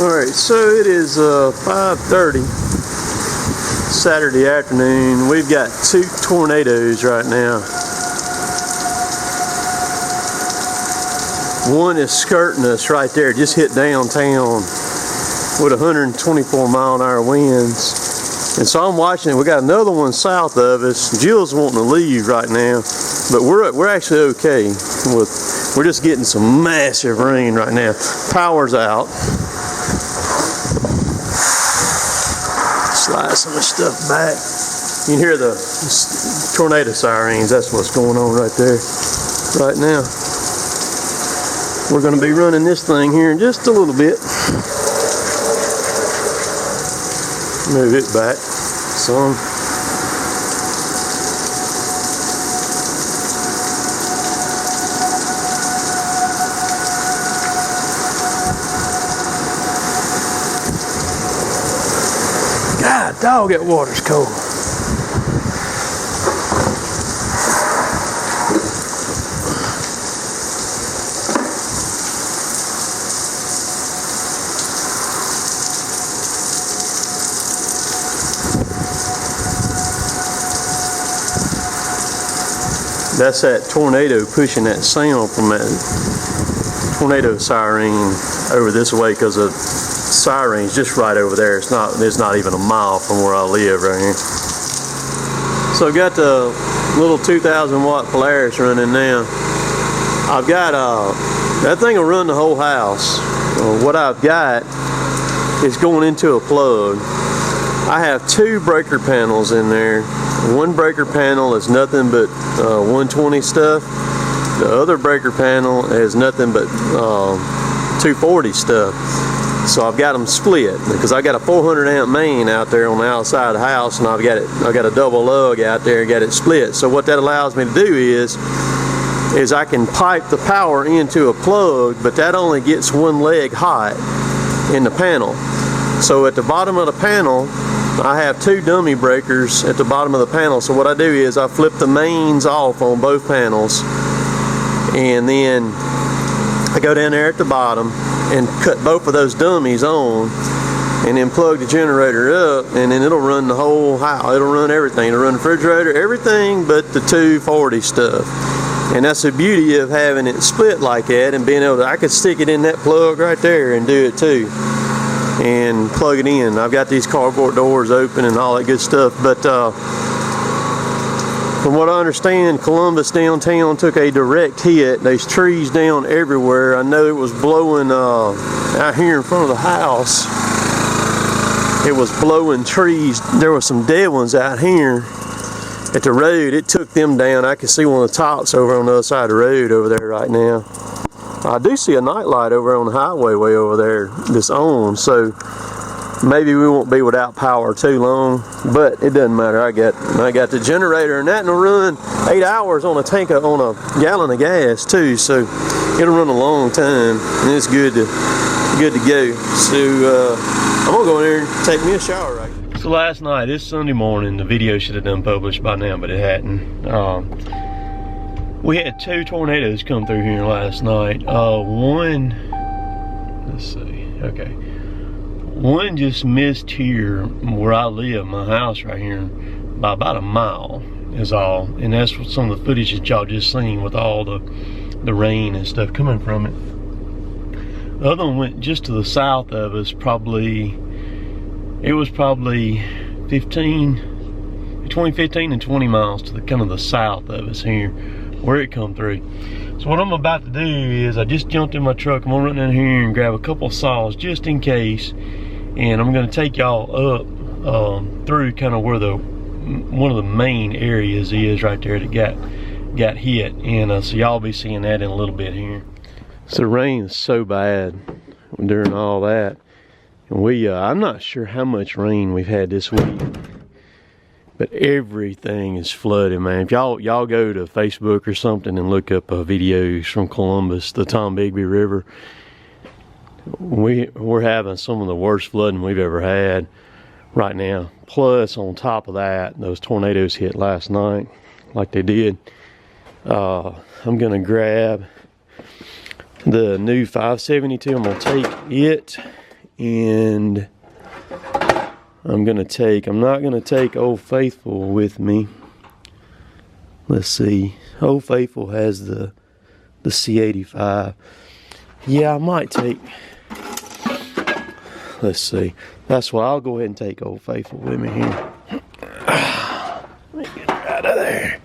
Alright, so it is 5:30 Saturday afternoon. We've got 2 tornadoes right now. One is skirting us right there, just hit downtown with 124 mile an hour winds. And so I'm watching it. We got another one south of us. Jill's wanting to leave right now, but we're actually okay. We're just getting some massive rain right now. Power's out. Slide some of the stuff back. You can hear the tornado sirens. That's what's going on right there right now. We're going to be running this thing here in just a little bit. Move it back some. God, dog, that water's cold. That's that tornado pushing that sound from that tornado siren over this way, because the siren's just right over there. It's not even a mile from where I live right here. So I've got the little 2,000 watt Polaris running now. I've got that thing will run the whole house. What I've got is going into a plug. I have 2 breaker panels in there. One breaker panel is nothing but 120 stuff. The other breaker panel is nothing but 240 stuff. So I've got them split because I got a 400 amp main out there on the outside of the house, and I got a double lug out there and got it split. So what that allows me to do is I can pipe the power into a plug, but that only gets one leg hot in the panel. So at the bottom of the panel, I have 2 dummy breakers at the bottom of the panel. So what I do is I flip the mains off on both panels, and then I go down there at the bottom and cut both of those dummies on, and then plug the generator up, and then it'll run the whole house. It'll run everything. It'll run the refrigerator, everything but the 240 stuff. And that's the beauty of having it split like that, and being able to, I could stick it in that plug right there and do it too, and plug it in. I've got these cardboard doors open and all that good stuff. But from what I understand, Columbus downtown took a direct hit. There's trees down everywhere. I know it was blowing out here in front of the house. It was blowing trees. There were some dead ones out here at the road. It took them down. I can see one of the tops over on the other side of the road over there right now. I do see a night light over on the highway way over there that's on, so maybe we won't be without power too long, but it doesn't matter. I got the generator, and that will run 8 hours on a gallon of gas too, so it'll run a long time, and it's good to go. So I'm gonna go in there and take me a shower right now. So last night, this Sunday morning, the video should have done published by now, but it hadn't. We had 2 tornadoes come through here last night. One, let's see, okay. One just missed here where I live, my house right here, by about a mile is all. And that's what some of the footage that y'all just seen with all the rain and stuff coming from it. The other one went just to the south of us, it was probably between 15 and 20 miles to the kind of the south of us here, where it come through. So what I'm about to do is I just jumped in my truck. I'm gonna run down here and grab a couple of saws just in case, and I'm gonna take y'all up through kind of where one of the main areas is right there that got hit, and so y'all be seeing that in a little bit here. So the rain is so bad during all that, and I'm not sure how much rain we've had this week, but everything is flooded, man. If y'all go to Facebook or something and look up videos from Columbus, the Tombigbee River, we're having some of the worst flooding we've ever had right now. Plus, on top of that, those tornadoes hit last night like they did. I'm gonna grab the new 572. I'm gonna take it and I'm not gonna take Old Faithful with me. Let's see. Old Faithful has the C85. Yeah, I might take. Let's see. That's why I'll go ahead and take Old Faithful with me here. Let me get her out of there.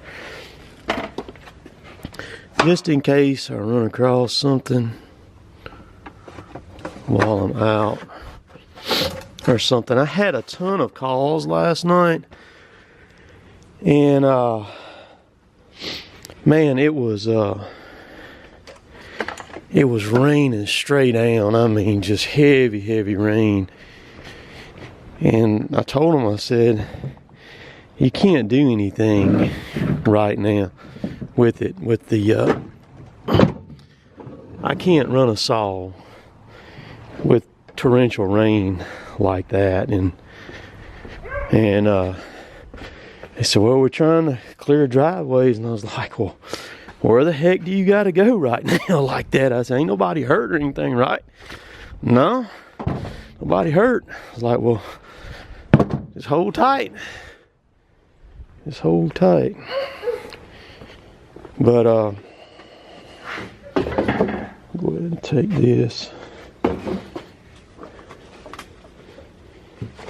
Just in case I run across something while I'm out or something. I had a ton of calls last night, and man, it was raining straight down. I mean, just heavy rain. And I told him, I said, you can't do anything right now with it. With the I can't run a saw with torrential rain like that. And they said, well, we're trying to clear driveways. And I was like, well, where the heck do you got to go right now like that? I said, ain't nobody hurt or anything, right? No, nobody hurt. I was like, well, just hold tight. Just hold tight. But go ahead and take this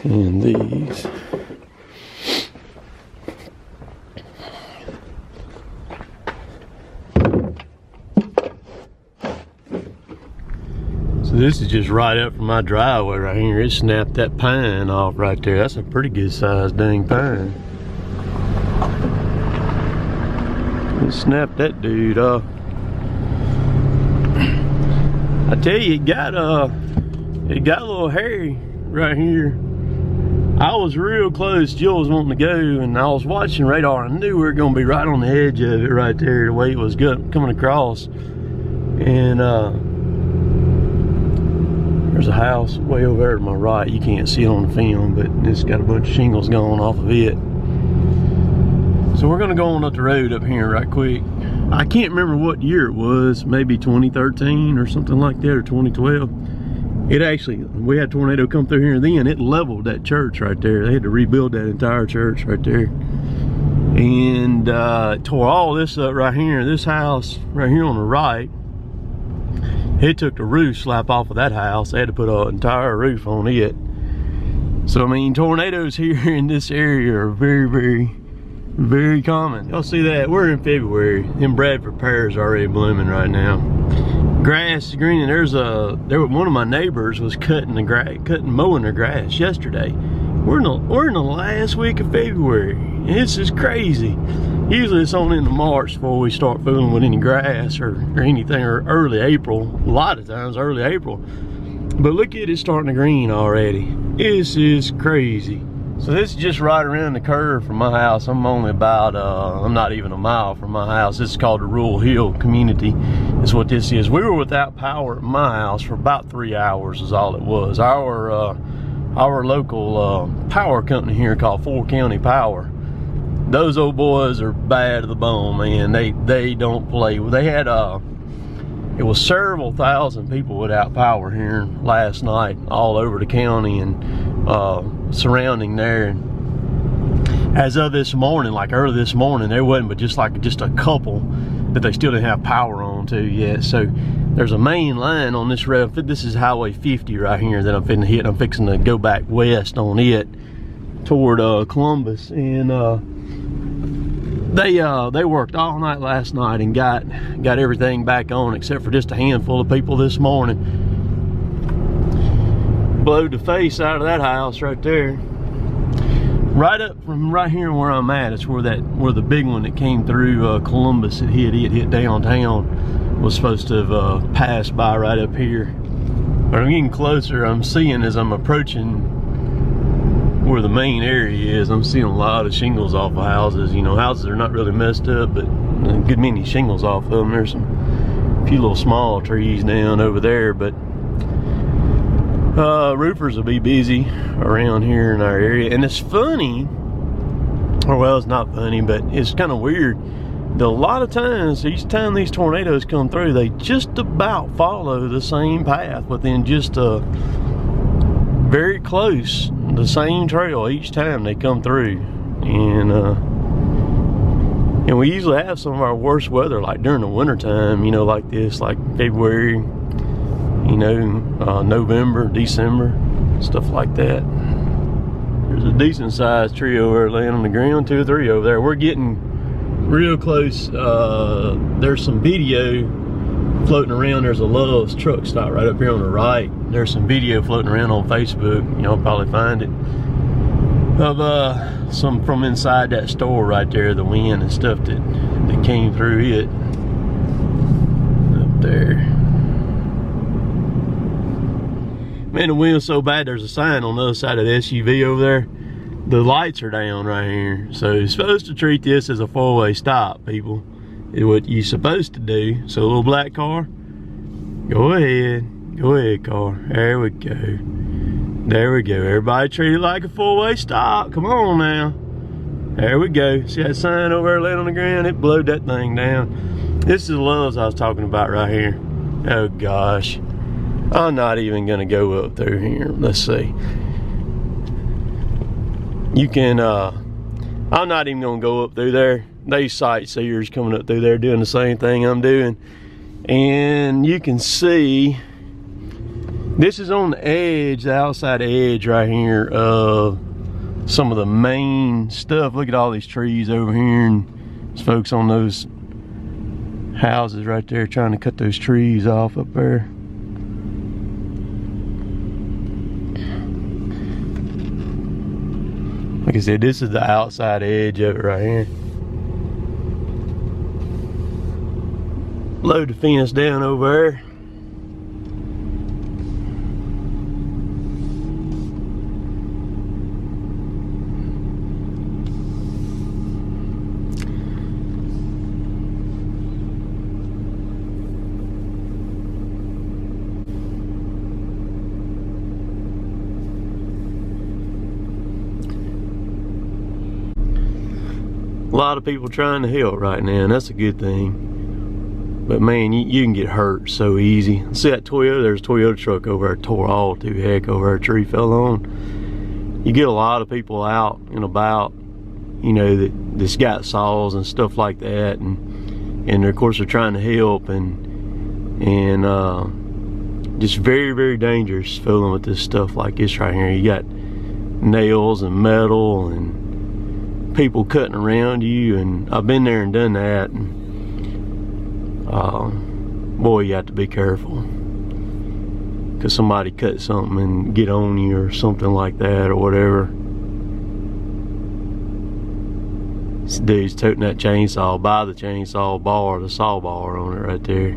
and these. So this is just right up from my driveway right here. It snapped that pine off right there. That's a pretty good sized dang pine. It snapped that dude off. I tell you, it got a little hairy right here. I was real close. Jill was wanting to go, and I was watching radar. I knew we were going to be right on the edge of it right there, the way it was coming across. And there's a house way over there to my right. You can't see it on the film, but it's got a bunch of shingles going off of it. So we're gonna go on up the road up here right quick. I can't remember what year it was, maybe 2013 or something like that, or 2012. It actually, we had a tornado come through here, and then it leveled that church right there. They had to rebuild that entire church right there. And tore all this up right here. This house right here on the right, it took the roof slap off of that house. They had to put an entire roof on it. So I mean, tornadoes here in this area are very common. Y'all see that? We're in February. Them Bradford pears are already blooming right now. Grass is green, and one of my neighbors was mowing their grass yesterday. We're in the last week of February. This is crazy. Usually it's only in the March before we start fooling with any grass or anything, or early April. A lot of times early April. But look at it starting to green already. This is crazy. So this is just right around the curve from my house. I'm only about, I'm not even a mile from my house. This is called the Rural Hill Community. That's what this is. We were without power at my house for about 3 hours is all it was. Our local power company here called 4 County Power. Those old boys are bad to the bone, man. They don't play. They had it was several thousand people without power here last night, all over the county and surrounding there. And as of this morning, like early this morning, there wasn't but just a couple that they still didn't have power on to yet. So there's a main line on this road. This is Highway 50 right here that I'm finna hit. I'm fixing to go back west on it toward Columbus, and they worked all night last night and got everything back on except for just a handful of people this morning. Blowed the face out of that house right there. Right up from right here where I'm at, it's where the big one that came through Columbus, it hit downtown, was supposed to have passed by right up here. But I'm getting closer. I'm seeing as I'm approaching where the main area is, I'm seeing a lot of shingles off of houses. You know, houses are not really messed up, but a good many shingles off of them. There's a few little small trees down over there, but roofers will be busy around here in our area. And it's funny, or well, it's not funny, but it's kind of weird. A lot of times, each time these tornadoes come through, they just about follow the same path within just a very close, the same trail each time they come through. And we usually have some of our worst weather like during the winter time, you know, like this, like February, you know, November, December, stuff like that. There's a decent sized tree over there laying on the ground, 2 or 3 over there. We're getting real close. There's some video floating around. There's a Love's truck stop right up here on the right. There's some video floating around on Facebook. Y'all probably find it. Of some from inside that store right there, the wind and stuff that came through it up there. Man, the wind's so bad, there's a sign on the other side of the SUV over there. The lights are down right here. So you're supposed to treat this as a 4-way stop, people. It's what you're supposed to do. So a little black car, go ahead, car. There we go. There we go. Everybody treat it like a 4-way stop. Come on now. There we go. See that sign over there laying on the ground? It blowed that thing down. This is the Love's I was talking about right here. Oh gosh. I'm not even gonna go up through here. Let's see. You can, I'm not even gonna go up through there. These sightseers coming up through there doing the same thing I'm doing. And you can see, this is on the edge, the outside edge right here of some of the main stuff. Look at all these trees over here, and there's folks on those houses right there trying to cut those trees off up there. Like I said, this is the outside edge of it right here. Load the fence down over there. A lot of people trying to help right now, and that's a good thing. But man, you can get hurt so easy. See that Toyota? There's a Toyota truck over there tore all to heck over there, a tree fell on. You get a lot of people out and about, you know, that's got saws and stuff like that, and of course they're trying to help, and just very, very dangerous fooling with this stuff like this right here. You got nails and metal and people cutting around you, and I've been there and done that, and boy, you have to be careful, because somebody cut something and get on you or something like that or whatever. This dude's toting that chainsaw by the chainsaw bar, the saw bar on it right there.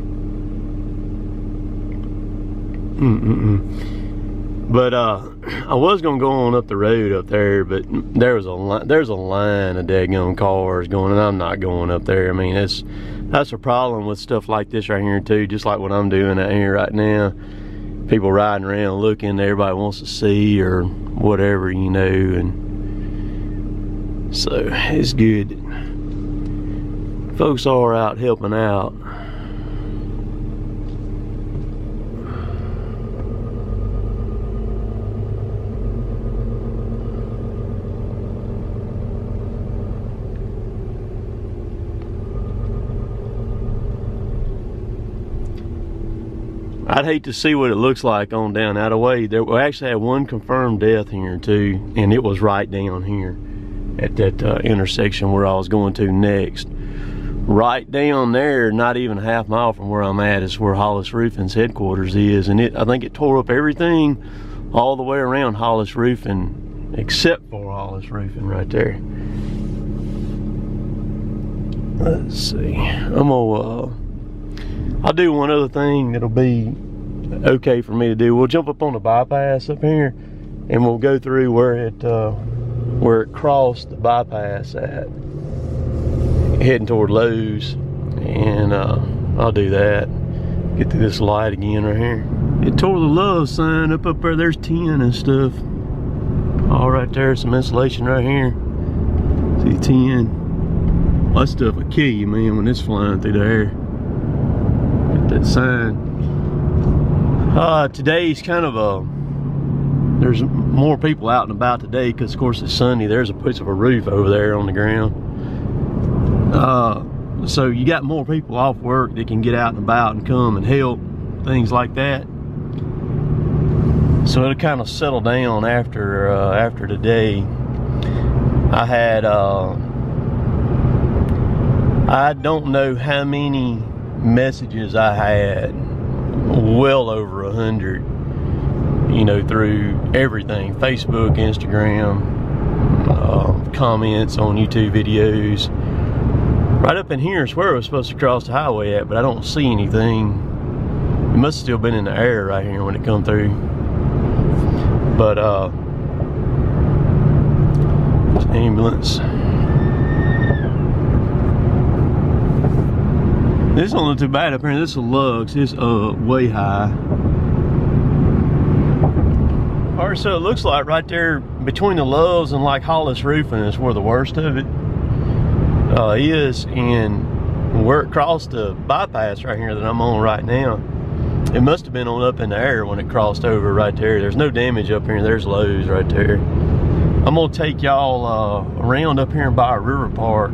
But I was gonna go on up the road up there, but there's a line of daggone cars going, and I'm not going up there. I mean, that's a problem with stuff like this right here too, just like what I'm doing out here right now. People riding around looking, everybody wants to see or whatever, you know, and so it's good that folks are out helping out. I'd hate to see what it looks like on down that way. We actually had one confirmed death here too, and it was right down here at that intersection where I was going to next. Right down there, not even a half mile from where I'm at, is where Hollis Roofing's headquarters is, and I think it tore up everything all the way around Hollis Roofing, except for Hollis Roofing right there. Let's see. I'll do one other thing that'll be okay for me to do. We'll jump up on the bypass up here, and we'll go through where it crossed the bypass at, heading toward Lowe's, and I'll do that. Get through this light again right here. It tore the Love sign up there. There's 10 and stuff. All right there, some insulation right here. See 10. Well, that stuff will kill you, man, when it's flying through the air. That sign. Today's kind of there's more people out and about today because, of course, it's Sunday. There's a piece of a roof over there on the ground. So you got more people off work that can get out and about and come and help, things like that. So it'll kind of settle down after today. I had I don't know how many messages I had, well over 100, you know, through everything, Facebook, Instagram, comments on YouTube videos. Right up in here is where I was supposed to cross the highway at, but I don't see anything. It must have still been in the air right here when it come through. But ambulance. This don't look too bad up here. This is lugs. It's way high. Alright, so it looks like right there between the Loves and like Hollis Roofing is where the worst of it is, and where it crossed the bypass right here that I'm on right now. It must have been on up in the air when it crossed over right there. There's no damage up here. There's Lowe's right there. I'm gonna take y'all around up here by River Park,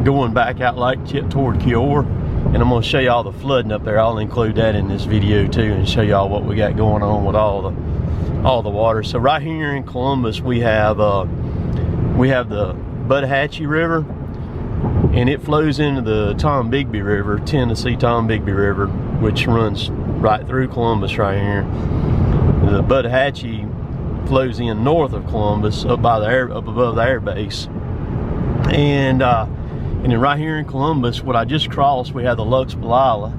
going back out like toward Kior, and I'm gonna show y'all the flooding up there. I'll include that in this video too, and show y'all what we got going on with all the water. So right here in Columbus, we have the Buttahatchee River, and it flows into the Tombigbee River, Tennessee Tombigbee River, which runs right through Columbus right here. The Buttahatchee flows in north of Columbus, up above the air base, and then right here in Columbus, what I just crossed, we have the Luxpalala.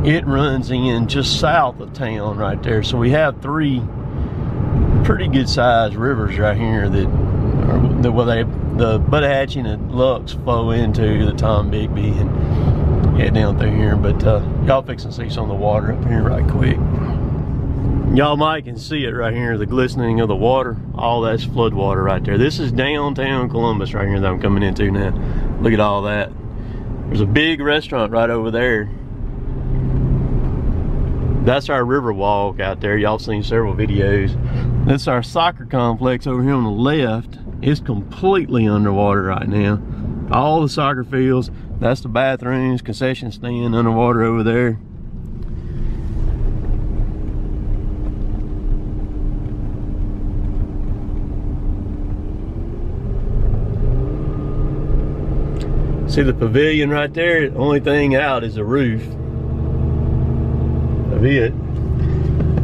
It runs in just south of town right there. So we have three pretty good sized rivers right here that the Buttahatchee and the Lux flow into the Tombigbee and head down through here. But y'all fixing to see some of the water up here right quick. Y'all might can see it right here, the glistening of the water. All that's flood water right there. This is downtown Columbus right here that I'm coming into now. Look at all that. There's a big restaurant right over there. That's our river walk out there. Y'all seen several videos. That's our soccer complex over here on the left. It's completely underwater right now. All the soccer fields. That's the bathrooms, concession stand underwater over there. See the pavilion right there? The only thing out is the roof of it.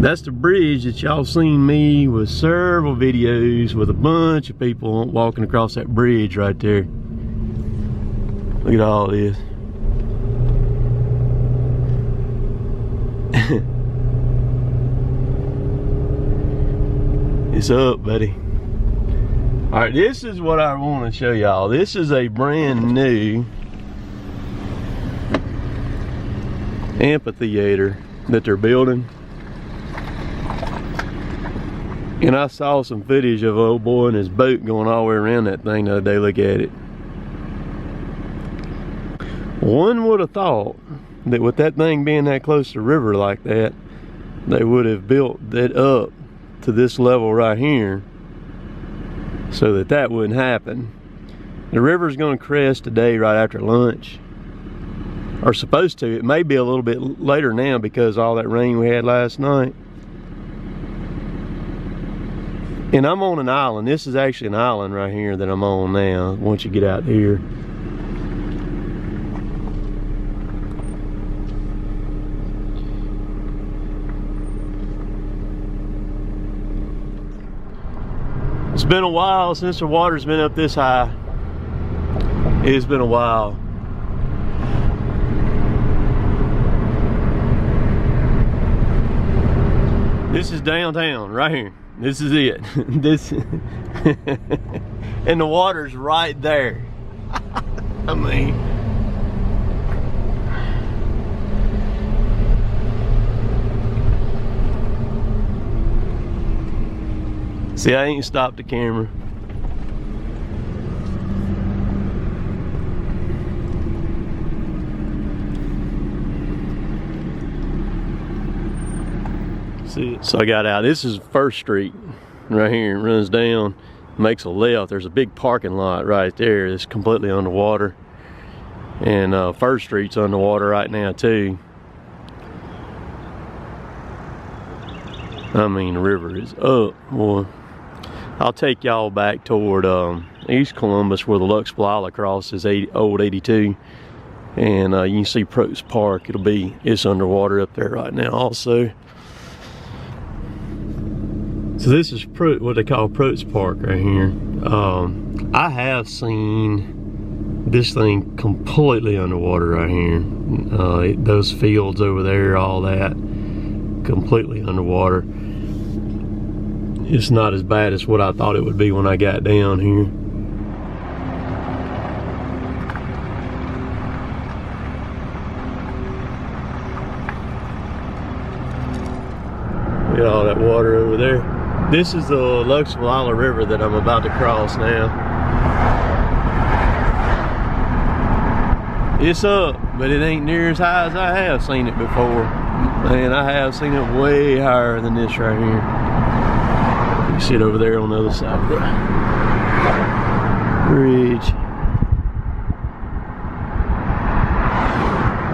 That's the bridge that y'all seen me with several videos with a bunch of people walking across that bridge right there. Look at all this. It's up, buddy. All right, this is what I want to show y'all. This is a brand new amphitheater that they're building. And I saw some footage of an old boy and his boat going all the way around that thing the other day. Look at it. One would have thought that with that thing being that close to the river like that, they would have built that up to this level right here so that wouldn't happen. The river's going to crest today right after lunch, or supposed to. It may be a little bit later now because of all that rain we had last night. And I'm on an island. This is actually an island right here that I'm on now, once you get out here. It's been a while since the water's been up this high. It's been a while. This is downtown right here. This is it. This and the water's right there. I mean, see, I ain't stopped the camera. See it? So I got out. This is First Street right here. It runs down, makes a left. There's a big parking lot right there. It's completely underwater. And First Street's underwater right now too. I mean, the river is up. Boy, I'll take y'all back toward East Columbus where the Luxplalala crosses Old 82. And you can see Protes Park. It's underwater up there right now also. So this is what they call Protes Park right here. I have seen this thing completely underwater right here. Those fields over there, all that, completely underwater. It's not as bad as what I thought it would be when I got down here. Look at all that water over there. This is the Luxplalala River that I'm about to cross now. It's up, but it ain't near as high as I have seen it before. Man, I have seen it way higher than this right here. You see it over there on the other side of the bridge.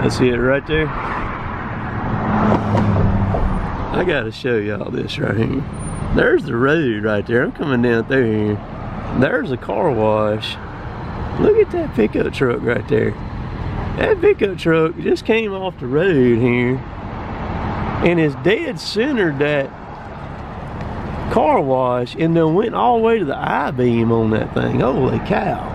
That's it right there. I gotta show y'all this right here. There's the road right there. I'm coming down through here. There's a car wash. Look at that pickup truck right there. That pickup truck just came off the road here and is dead centered that car wash and then went all the way to the I-beam on that thing. Holy cow.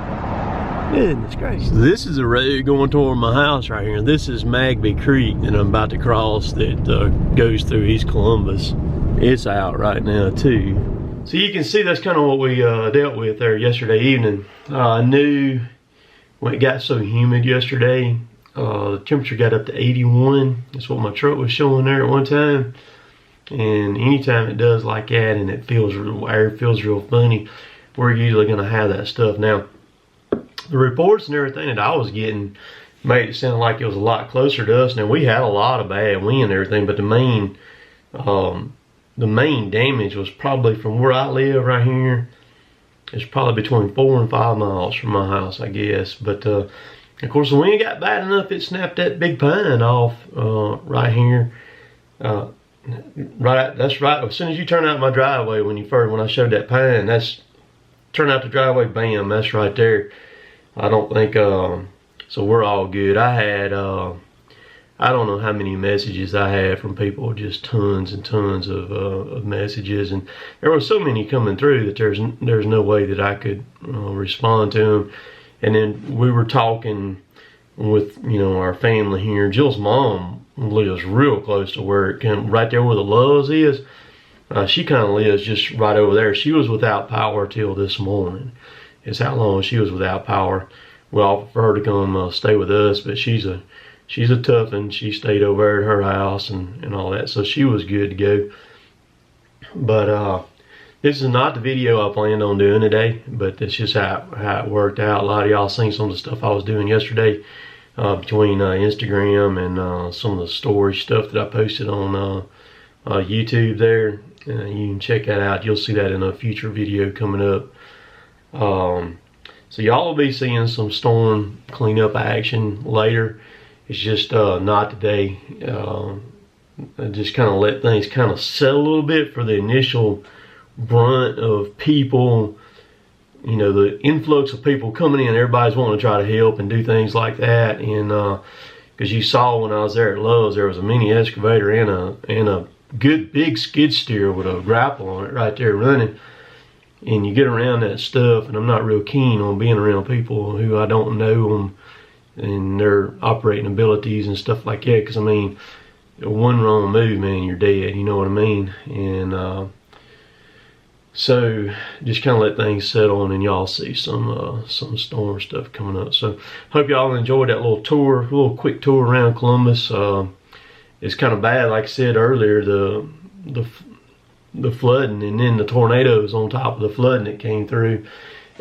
Goodness gracious. This is a road going toward my house right here. This is Magby Creek that I'm about to cross that goes through East Columbus. It's out right now too. So you can see that's kind of what we dealt with there yesterday evening. I knew when it got so humid yesterday, the temperature got up to 81. That's what my truck was showing there at one time. And anytime it does like that and it feels, air feels real funny, we're usually gonna have that stuff. Now, the reports and everything that I was getting made it sound like it was a lot closer to us. Now, we had a lot of bad wind and everything, but the main damage was probably from where I live right here. It's probably between 4 and 5 miles from my house, I guess. But of course, the wind got bad enough it snapped that big pine off right here. That's right. As soon as you turn out my driveway, when I showed that pine, that's turn out the driveway, bam, that's right there. I don't think so. We're all good. I had I don't know how many messages I had from people, just tons and tons of messages, and there were so many coming through that there's no way that I could respond to them. And then we were talking with our family here. Jill's mom lives real close to where it can, right there where the Loves is. She kind of lives just right over there. She was without power till this morning. It's how long she was without power. We offered for her to come stay with us, but she's a tough one. She stayed over there at her house and all that, so she was good to go. But this is not the video I planned on doing today, but that's just how it worked out. A lot of y'all seen some of the stuff I was doing yesterday between Instagram and some of the story stuff that I posted on YouTube there. You can check that out. You'll see that in a future video coming up. So y'all will be seeing some storm cleanup action later. It's just not today. I just kind of let things kind of settle a little bit for the initial brunt of people, the influx of people coming in. Everybody's wanting to try to help and do things like that. And because you saw when I was there at Lowe's, there was a mini excavator and a good big skid steer with a grapple on it right there running. And you get around that stuff, and I'm not real keen on being around people who I don't know them and their operating abilities and stuff like that. Because I mean, one wrong move, man, you're dead. You know what I mean? And so just kind of let things settle, and y'all see some storm stuff coming up. So hope y'all enjoyed that little tour, little quick tour around Columbus. It's kind of bad, like I said earlier, the flooding and then the tornadoes on top of the flooding that came through.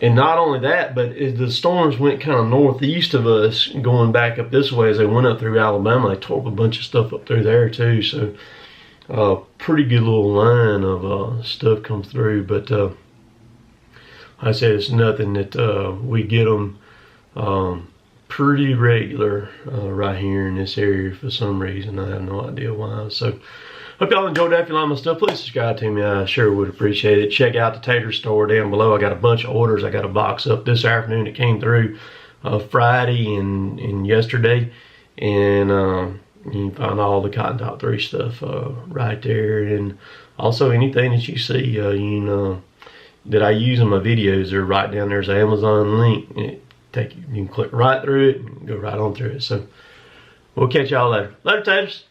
And not only that, but the storms went kind of northeast of us, going back up this way as they went up through Alabama. They tore up a bunch of stuff up through there too. So pretty good little line of stuff comes through. But like I said, it's nothing that we get them pretty regular right here in this area for some reason. I have no idea why. So hope y'all enjoyed that. If you like my stuff, please subscribe to me. I sure would appreciate it. Check out the tater store down below. I got a bunch of orders. I got a box up this afternoon that came through Friday and yesterday. And you can find all the Cotton Top 3 stuff right there. And also anything that you see, you know, that I use in my videos are right down there. There's an Amazon link. You can click right through it and go right on through it. So we'll catch y'all later. Later, taters.